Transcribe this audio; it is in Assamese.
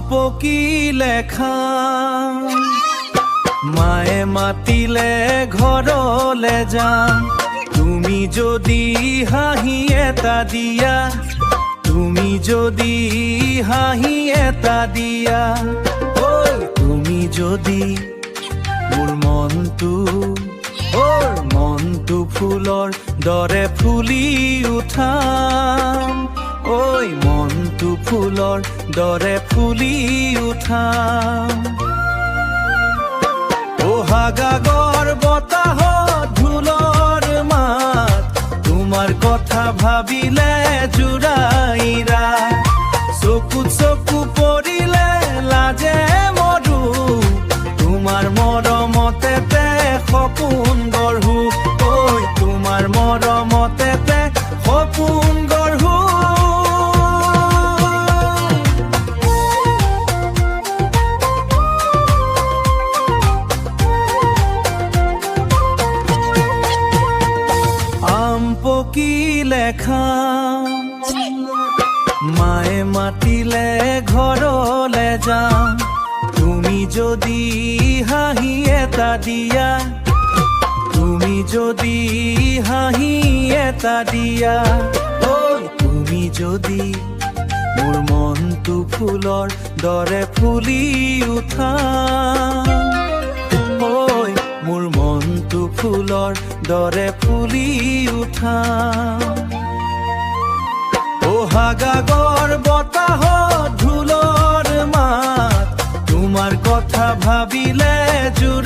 পকিলে খাম, মায়ে মাতিলে ঘৰলে যাম। তুমি যদি হাঁহি এটা দিয়া, তুমি যদি হাঁহি এটা দিয়া, ঐ তুমি যদি মোৰ মনটো ফুলৰ দৰে ফুলি উঠাম, ঐ মনটো ফুলৰ দৰে ফুলি উঠাম। সোহাগাগৰ বতাহত ঢোলৰ মাত, তোমাৰ কথা ভাবিলে জোৰাই ৰাত। চকুত চকু পৰিলে লাজে মৰো, তোমাৰ মৰমতে সপোন গঢ়ো, ঐ তোমাৰ মৰমতে সপোন গঢ়ো। আম পকিলে খাম, মায়ে মাতিলে ঘৰলে যাম। তুমি যদি হাঁহি এটা দিয়া, তুমি যদি হাঁহি এটা দিয়া, ঐ তুমি যদি মোৰ মনটো ফুলৰ দৰে ফুলি উঠাম, ঐ মোৰ মনটো ফুলৰ দৰে ফুলি উঠাম। সোহাগাগৰ বতাহত ঢোলৰ মাত, তোমাৰ কথা ভাবিলে জোৰ